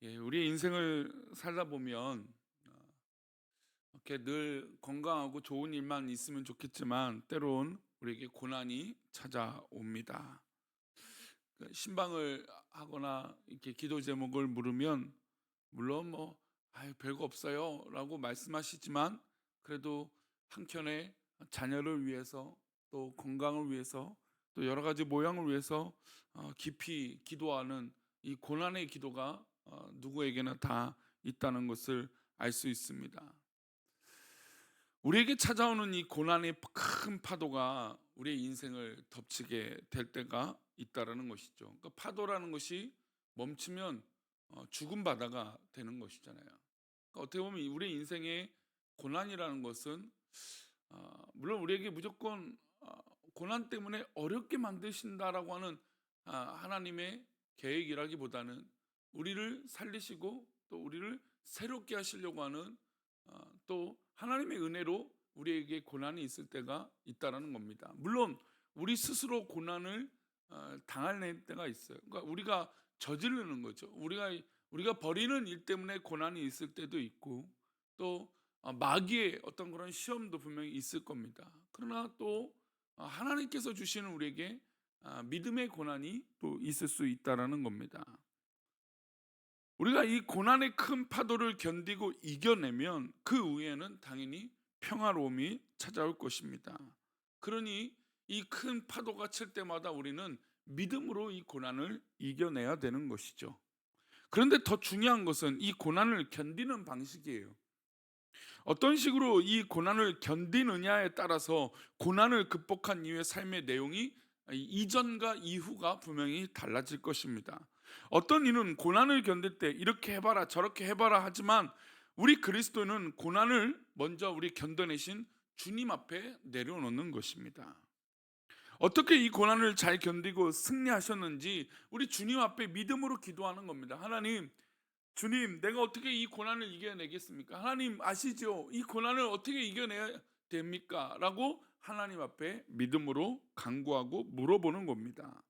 우리 인생을 살다 보면 이렇게 늘 건강하고 좋은 일만 있으면 좋겠지만 때론 우리에게 고난이 찾아옵니다. 신방을 하거나 이렇게 기도 제목을 물으면 물론 별거 없어요라고 말씀하시지만 그래도 한켠에 자녀를 위해서 또 건강을 위해서 또 여러 가지 모양을 위해서 깊이 기도하는 이 고난의 기도가 누구에게나 다 있다는 것을 알 수 있습니다. 우리에게 찾아오는 이 고난의 큰 파도가 우리의 인생을 덮치게 될 때가 있다라는 것이죠. 그러니까 파도라는 것이 멈추면 죽음 바다가 되는 것이잖아요. 그러니까 어떻게 보면 우리 인생의 고난이라는 것은 물론 우리에게 무조건 고난 때문에 어렵게 만드신다라고 하는 하나님의 계획이라기보다는 우리를 살리시고 또 우리를 새롭게 하시려고 하는 또 하나님의 은혜로 우리에게 고난이 있을 때가 있다라는 겁니다. 물론 우리 스스로 고난을 당할 때가 있어요. 그러니까 우리가 저지르는 거죠. 우리가 벌이는 일 때문에 고난이 있을 때도 있고 또 마귀의 어떤 그런 시험도 분명히 있을 겁니다. 그러나 또 하나님께서 주시는 우리에게 믿음의 고난이 또 있을 수 있다라는 겁니다. 우리가 이 고난의 큰 파도를 견디고 이겨내면 그 후에는 당연히 평화로움이 찾아올 것입니다. 그러니 이 큰 파도가 칠 때마다 우리는 믿음으로 이 고난을 이겨내야 되는 것이죠. 그런데 더 중요한 것은 이 고난을 견디는 방식이에요. 어떤 식으로 이 고난을 견디느냐에 따라서 고난을 극복한 이후의 삶의 내용이 이전과 이후가 분명히 달라질 것입니다. 어떤 이는 고난을 견딜 때 이렇게 해봐라 저렇게 해봐라 하지만 우리 그리스도는 고난을 먼저 우리 견뎌내신 주님 앞에 내려놓는 것입니다. 어떻게 이 고난을 잘 견디고 승리하셨는지 우리 주님 앞에 믿음으로 기도하는 겁니다. 하나님, 주님, 내가 어떻게 이 고난을 이겨내겠습니까? 하나님 아시죠? 이 고난을 어떻게 이겨내야 됩니까? 라고 하나님 앞에 믿음으로 간구하고 물어보는 겁니다.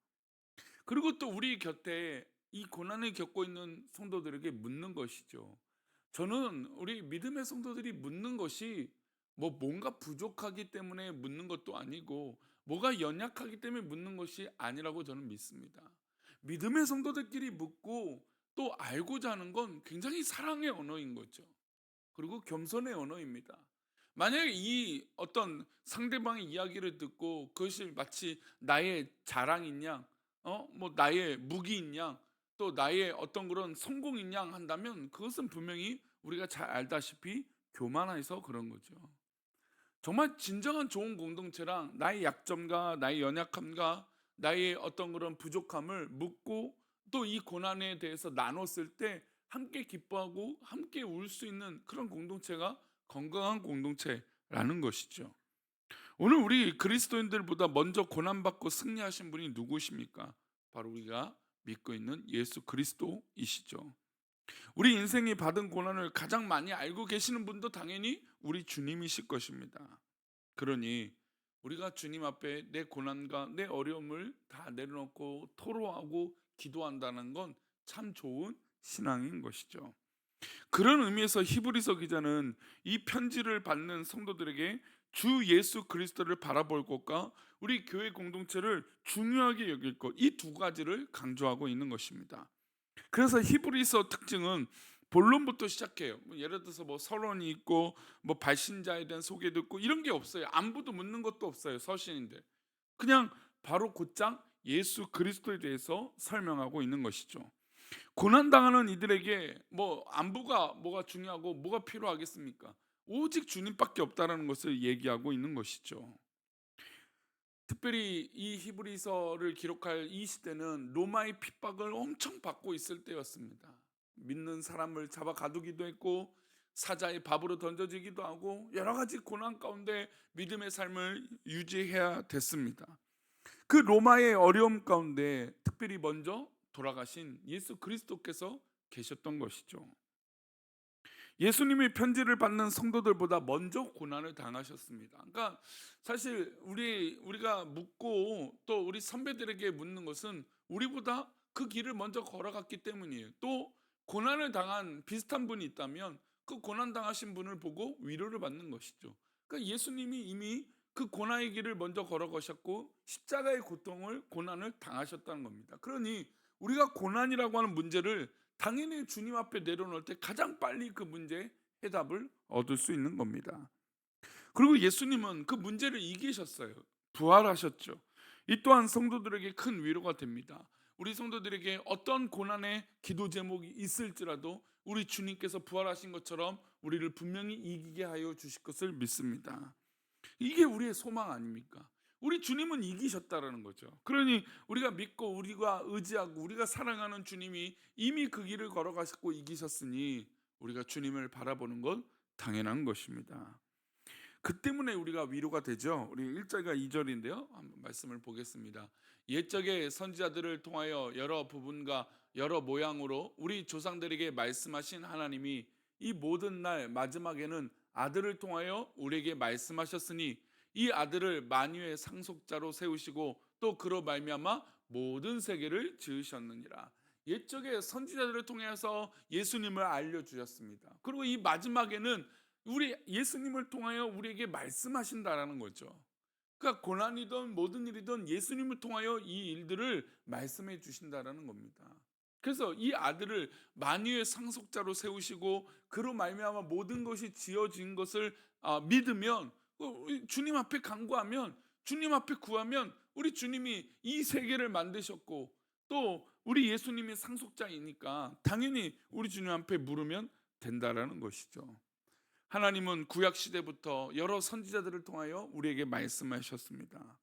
그리고 또 우리 곁에 이 고난을 겪고 있는 성도들에게 묻는 것이죠. 저는 우리 믿음의 성도들이 묻는 것이 뭔가 부족하기 때문에 묻는 것도 아니고 뭐가 연약하기 때문에 묻는 것이 아니라고 저는 믿습니다. 믿음의 성도들끼리 묻고 또 알고자 하는 건 굉장히 사랑의 언어인 거죠. 그리고 겸손의 언어입니다. 만약에 이 어떤 상대방의 이야기를 듣고 그것이 마치 나의 자랑인 양, 나의 무기인 양, 또 나의 어떤 그런 성공인 양 한다면 그것은 분명히 우리가 잘 알다시피 교만해서 그런 거죠. 정말 진정한 좋은 공동체랑 나의 약점과 나의 연약함과 나의 어떤 그런 부족함을 묻고 또 이 고난에 대해서 나눴을 때 함께 기뻐하고 함께 울 수 있는 그런 공동체가 건강한 공동체라는 것이죠. 오늘 우리 그리스도인들보다 먼저 고난받고 승리하신 분이 누구십니까? 바로 우리가 믿고 있는 예수 그리스도이시죠. 우리 인생이 받은 고난을 가장 많이 알고 계시는 분도 당연히 우리 주님이실 것입니다. 그러니 우리가 주님 앞에 내 고난과 내 어려움을 다 내려놓고 토로하고 기도한다는 건 참 좋은 신앙인 것이죠. 그런 의미에서 히브리서 기자는 이 편지를 받는 성도들에게 주 예수 그리스도를 바라볼 것과 우리 교회 공동체를 중요하게 여길 것, 이 두 가지를 강조하고 있는 것입니다. 그래서 히브리서 특징은 본론부터 시작해요. 예를 들어서 서론이 있고 발신자에 대한 소개도 있고 이런 게 없어요. 안부도 묻는 것도 없어요. 서신인데 그냥 바로 곧장 예수 그리스도에 대해서 설명하고 있는 것이죠. 고난 당하는 이들에게 안부가 뭐가 중요하고 뭐가 필요하겠습니까? 오직 주님밖에 없다라는 것을 얘기하고 있는 것이죠. 특별히 이 히브리서를 기록할 이 시대는 로마의 핍박을 엄청 받고 있을 때였습니다. 믿는 사람을 잡아 가두기도 했고 사자의 밥으로 던져지기도 하고 여러 가지 고난 가운데 믿음의 삶을 유지해야 됐습니다. 그 로마의 어려움 가운데 특별히 먼저 돌아가신 예수 그리스도께서 계셨던 것이죠. 예수님이 편지를 받는 성도들보다 먼저 고난을 당하셨습니다. 그러니까 사실 우리가 묻고 또 우리 선배들에게 묻는 것은 우리보다 그 길을 먼저 걸어갔기 때문이에요. 또 고난을 당한 비슷한 분이 있다면 그 고난 당하신 분을 보고 위로를 받는 것이죠. 그러니까 예수님이 이미 그 고난의 길을 먼저 걸어가셨고 십자가의 고난을 당하셨다는 겁니다. 그러니 우리가 고난이라고 하는 문제를 당연히 주님 앞에 내려놓을 때 가장 빨리 그 문제의 해답을 얻을 수 있는 겁니다. 그리고 예수님은 그 문제를 이기셨어요. 부활하셨죠. 이 또한 성도들에게 큰 위로가 됩니다. 우리 성도들에게 어떤 고난의 기도 제목이 있을지라도 우리 주님께서 부활하신 것처럼 우리를 분명히 이기게 하여 주실 것을 믿습니다. 이게 우리의 소망 아닙니까? 우리 주님은 이기셨다라는 거죠. 그러니 우리가 믿고 우리가 의지하고 우리가 사랑하는 주님이 이미 그 길을 걸어가셨고 이기셨으니 우리가 주님을 바라보는 건 당연한 것입니다. 그 때문에 우리가 위로가 되죠. 우리 1절과 2절인데요. 한번 말씀을 보겠습니다. 옛적의 선지자들을 통하여 여러 부분과 여러 모양으로 우리 조상들에게 말씀하신 하나님이 이 모든 날 마지막에는 아들을 통하여 우리에게 말씀하셨으니 이 아들을 만유의 상속자로 세우시고 또 그로 말미암아 모든 세계를 지으셨느니라. 옛적의 선지자들을 통해서 예수님을 알려주셨습니다. 그리고 이 마지막에는 우리 예수님을 통하여 우리에게 말씀하신다라는 거죠. 그러니까 고난이든 모든 일이든 예수님을 통하여 이 일들을 말씀해 주신다라는 겁니다. 그래서 이 아들을 만유의 상속자로 세우시고 그로 말미암아 모든 것이 지어진 것을 믿으면 주님 앞에 간구하면 주님 앞에 구하면 우리 주님이 이 세계를 만드셨고 또 우리 예수님이 상속자이니까 당연히 우리 주님 앞에 물으면 된다라는 것이죠. 하나님은 구약 시대부터 여러 선지자들을 통하여 우리에게 말씀하셨습니다.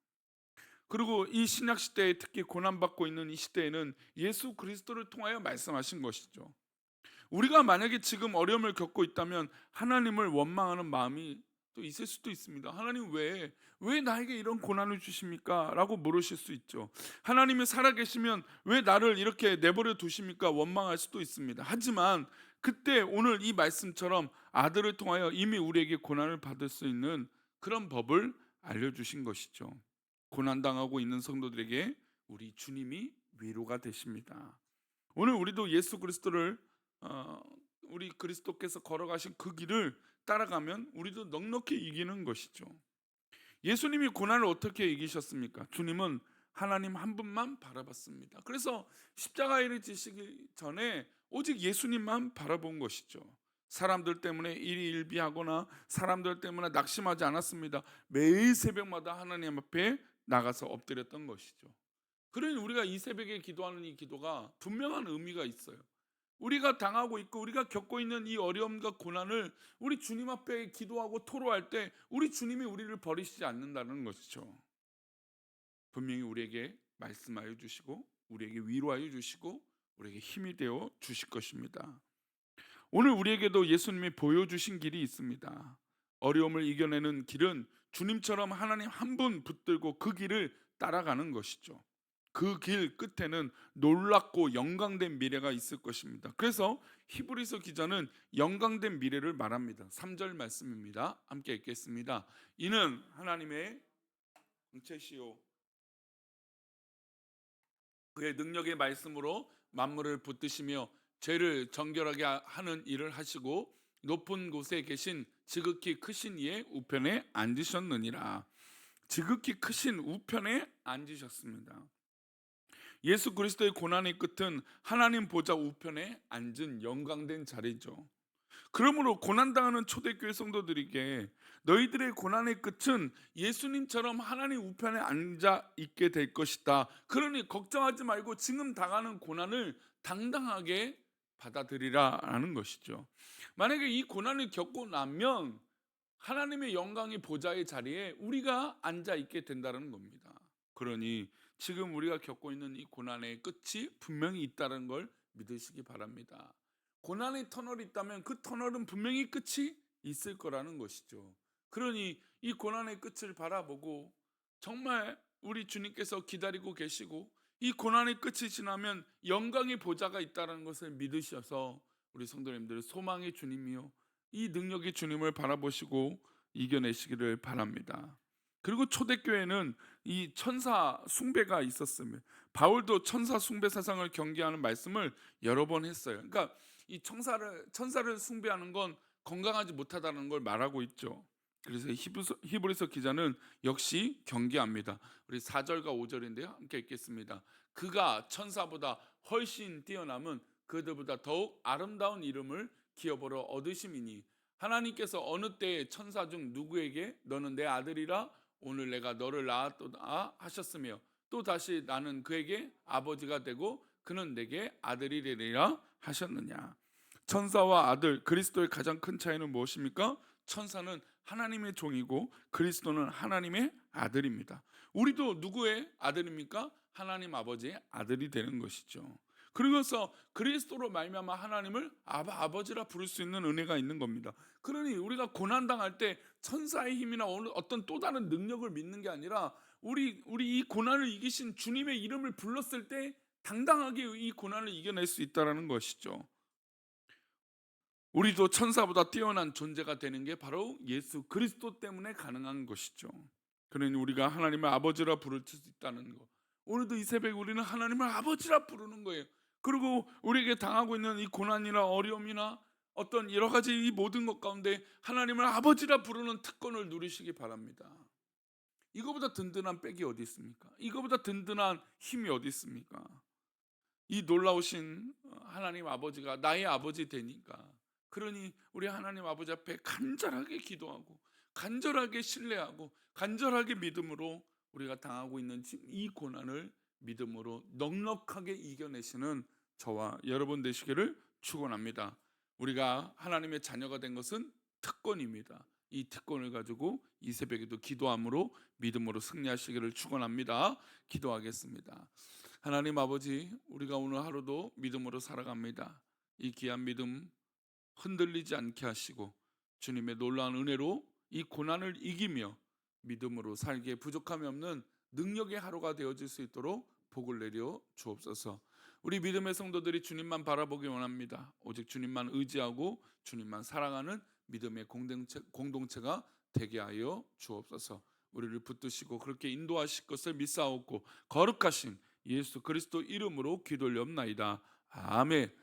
그리고 이 신약 시대에 특히 고난받고 있는 이 시대에는 예수 그리스도를 통하여 말씀하신 것이죠. 우리가 만약에 지금 어려움을 겪고 있다면 하나님을 원망하는 마음이 또 있을 수도 있습니다. 하나님 왜 나에게 이런 고난을 주십니까? 라고 물으실 수 있죠. 하나님이 살아계시면 왜 나를 이렇게 내버려 두십니까? 원망할 수도 있습니다. 하지만 그때 오늘 이 말씀처럼 아들을 통하여 이미 우리에게 고난을 받을 수 있는 그런 법을 알려주신 것이죠. 고난당하고 있는 성도들에게 우리 주님이 위로가 되십니다. 오늘 우리도 예수 그리스도를 우리 그리스도께서 걸어가신 그 길을 따라가면 우리도 넉넉히 이기는 것이죠. 예수님이 고난을 어떻게 이기셨습니까? 주님은 하나님 한 분만 바라봤습니다. 그래서 십자가에 지시기 전에 오직 예수님만 바라본 것이죠. 사람들 때문에 일희일비하거나 사람들 때문에 낙심하지 않았습니다. 매일 새벽마다 하나님 앞에 나가서 엎드렸던 것이죠. 그러니 우리가 이 새벽에 기도하는 이 기도가 분명한 의미가 있어요. 우리가 당하고 있고 우리가 겪고 있는 이 어려움과 고난을 우리 주님 앞에 기도하고 토로할 때 우리 주님이 우리를 버리시지 않는다는 것이죠. 분명히 우리에게 말씀하여 주시고 우리에게 위로하여 주시고 우리에게 힘이 되어 주실 것입니다. 오늘 우리에게도 예수님이 보여주신 길이 있습니다. 어려움을 이겨내는 길은 주님처럼 하나님 한 분 붙들고 그 길을 따라가는 것이죠. 그 길 끝에는 놀랍고 영광된 미래가 있을 것입니다. 그래서 히브리서 기자는 영광된 미래를 말합니다. 3절 말씀입니다. 함께 읽겠습니다. 이는 하나님의 정체시요 그의 능력의 말씀으로 만물을 붙드시며 죄를 정결하게 하는 일을 하시고 높은 곳에 계신 지극히 크신 이의 우편에 앉으셨느니라. 지극히 크신 우편에 앉으셨습니다. 예수 그리스도의 고난의 끝은 하나님 보좌 우편에 앉은 영광된 자리죠. 그러므로 고난당하는 초대교회 성도들에게 너희들의 고난의 끝은 예수님처럼 하나님 우편에 앉아 있게 될 것이다. 그러니 걱정하지 말고 지금 당하는 고난을 당당하게 받아들이라라는 것이죠. 만약에 이 고난을 겪고 나면 하나님의 영광의 보좌의 자리에 우리가 앉아 있게 된다는 겁니다. 그러니 지금 우리가 겪고 있는 이 고난의 끝이 분명히 있다는 걸 믿으시기 바랍니다. 고난의 터널이 있다면 그 터널은 분명히 끝이 있을 거라는 것이죠. 그러니 이 고난의 끝을 바라보고 정말 우리 주님께서 기다리고 계시고 이 고난의 끝이 지나면 영광의 보좌가 있다는 것을 믿으셔서 우리 성도님들 소망의 주님이요 이 능력의 주님을 바라보시고 이겨내시기를 바랍니다. 그리고 초대교회는 이 천사 숭배가 있었으며 바울도 천사 숭배 사상을 경계하는 말씀을 여러 번 했어요. 그러니까 이 천사를 숭배하는 건 건강하지 못하다는 걸 말하고 있죠. 그래서 히브리서 기자는 역시 경계합니다. 우리 4절과 5절인데요. 함께 읽겠습니다. 그가 천사보다 훨씬 뛰어남은 그들보다 더욱 아름다운 이름을 기업으로 얻으심이니 하나님께서 어느 때에 천사 중 누구에게 너는 내 아들이라 오늘 내가 너를 낳았도다 하셨으며 또 다시 나는 그에게 아버지가 되고 그는 내게 아들이 되리라 하셨느냐. 천사와 아들 그리스도의 가장 큰 차이는 무엇입니까? 천사는 하나님의 종이고 그리스도는 하나님의 아들입니다. 우리도 누구의 아들입니까? 하나님 아버지의 아들이 되는 것이죠. 그러면서 그리스도로 말미암아 하나님을 아버지라 부를 수 있는 은혜가 있는 겁니다. 그러니 우리가 고난 당할 때 천사의 힘이나 어떤 또 다른 능력을 믿는 게 아니라 우리 이 고난을 이기신 주님의 이름을 불렀을 때 당당하게 이 고난을 이겨낼 수 있다라는 것이죠. 우리도 천사보다 뛰어난 존재가 되는 게 바로 예수 그리스도 때문에 가능한 것이죠. 그러니 우리가 하나님을 아버지라 부를 수 있다는 것. 오늘도 이 새벽에 우리는 하나님을 아버지라 부르는 거예요. 그리고 우리에게 당하고 있는 이 고난이나 어려움이나 어떤 여러 가지 이 모든 것 가운데 하나님을 아버지라 부르는 특권을 누리시기 바랍니다. 이거보다 든든한 백이 어디 있습니까? 이거보다 든든한 힘이 어디 있습니까? 이 놀라우신 하나님 아버지가 나의 아버지 되니까, 그러니 우리 하나님 아버지 앞에 간절하게 기도하고 간절하게 신뢰하고 간절하게 믿음으로 우리가 당하고 있는 이 고난을 믿음으로 넉넉하게 이겨내시는 저와 여러분 되시기를 축원합니다. 우리가 하나님의 자녀가 된 것은 특권입니다. 이 특권을 가지고 이 새벽에도 기도함으로 믿음으로 승리하시기를 축원합니다. 기도하겠습니다. 하나님 아버지, 우리가 오늘 하루도 믿음으로 살아갑니다. 이 귀한 믿음 흔들리지 않게 하시고 주님의 놀라운 은혜로 이 고난을 이기며 믿음으로 살기에 부족함이 없는 능력의 하루가 되어질 수 있도록 복을 내려 주옵소서. 우리 믿음의 성도들이 주님만 바라보기 원합니다. 오직 주님만 의지하고 주님만 사랑하는 믿음의 공동체가 되게 하여 주옵소서. 우리를 붙드시고 그렇게 인도하실 것을 믿사옵고 거룩하신 예수 그리스도 이름으로 기도를 옵나이다. 아멘.